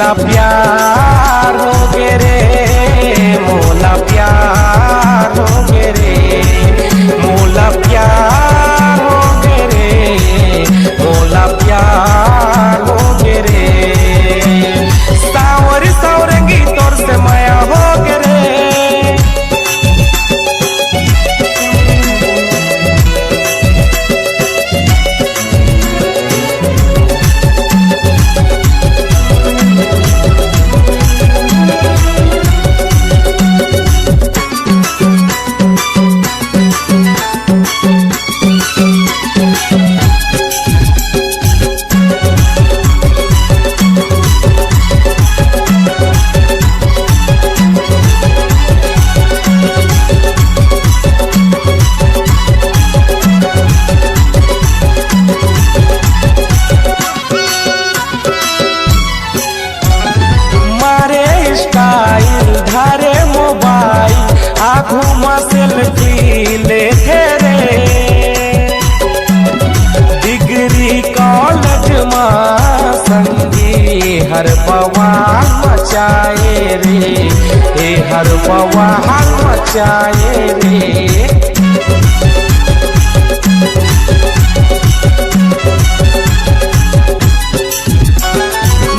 मोला प्यार हो गे रे, मोला प्यार हो गे रे, मोला प्यार हो गे रे, मोला प्यार हो गे रे। सावरी सावरंगी तोर से माया हो गे रे। धारे मोबाइल आँखों में सेल्फी लेते रे, डिग्री कॉलेज में संगी हर बवाल मचाए रे, हर बवाल मचाए रे।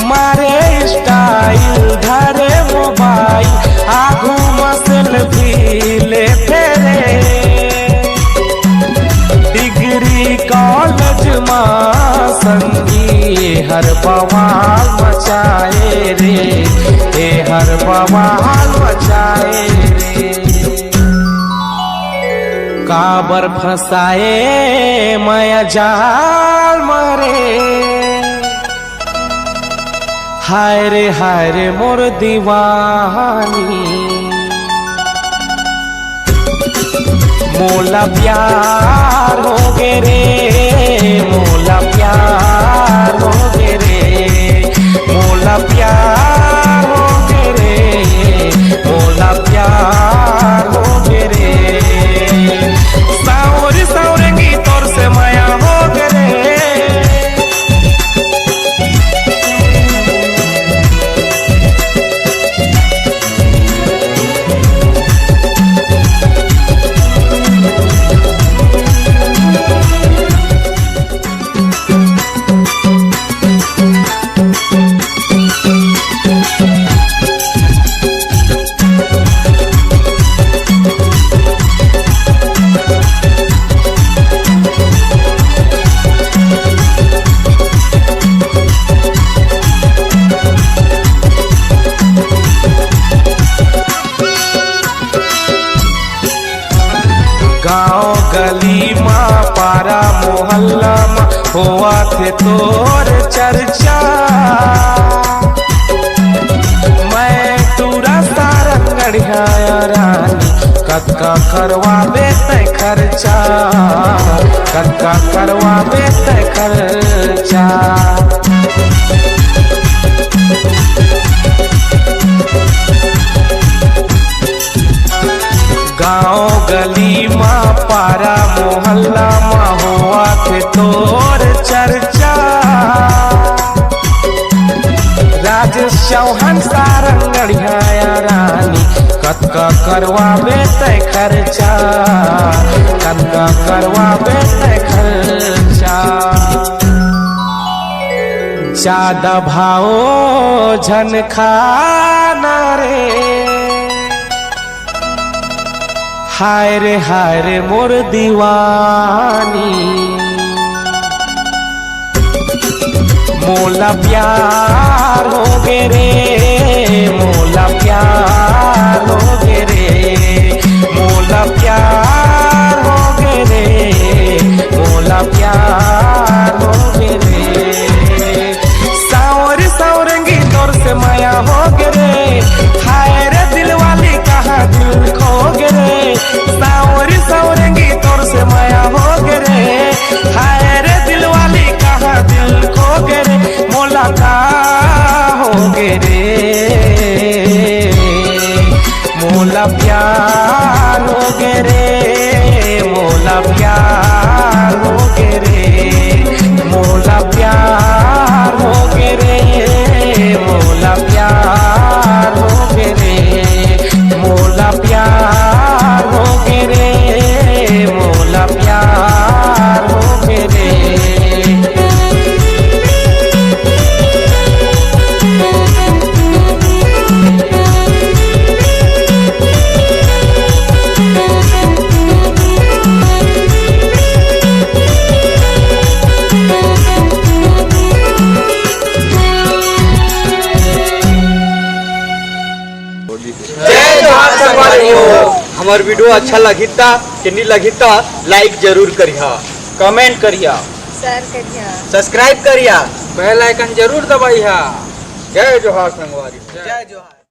मारे स्टाइल धारे मोबाइल आगू में सेल्फी लेते रे, डिग्री कॉलेज में संगी हर बवाल मचाए रे, हर बवाल मचाए रे। काबर फसाए माया जाल मारे, हाय रे मोर दीवानी। मोला प्यार हो गे रे, मोला प्यार हो गे रे, मोला प्यार हो गे रे, मोला प्यार हो गे रे। सावरी सावरंगी तोर से माया हो गे रे। गाँव गली माँ पारा मोहल्ला माँ हुआ थे तोर चर्चा, मैं तुरा सारंगढ़िया रानी कक्का करवावे तै खर्चा, कक्का करवावे तै खर्चा। गाँव गली माँ पारा मोहल्ला माँ हुआ थे तोर चर्चा, राजेश चौहान सारंगढ़िया रानी कक्का करवावे तै खर्चा, कक्का करवावे तै खर्चा। ज्यादा भाओ झन खाना रे, हाय रे मोर दीवानी। मोला प्यार हो गे रे, मोला प्यार हो गे रे, मोला प्यार हो गे रे, मोला प्यार हो गे रे। सावरी सावरंगी तोर से माया हो गे रे, हाय रे दिल वाली कहाँ दिल खो गे रे। सावरी सावरंगी तोर से माया हो गे रे, हाय रे दिल वाली कहाँ दिल खो गे रे। मोला का हो गे रे, मोला प्यार हो गे रे, मोला प्यार हो गे रे, मोला प्यार हो गे रे, मोला हमार वीडियो अच्छा लगी था कि नहीं लगी था लाइक जरूर करिया, कमेंट करिया, शेयर करिया, सब्सक्राइब करिया, बेल आइकन जरूर दबाइया। जय जोहार संगवारी। जय जोहार।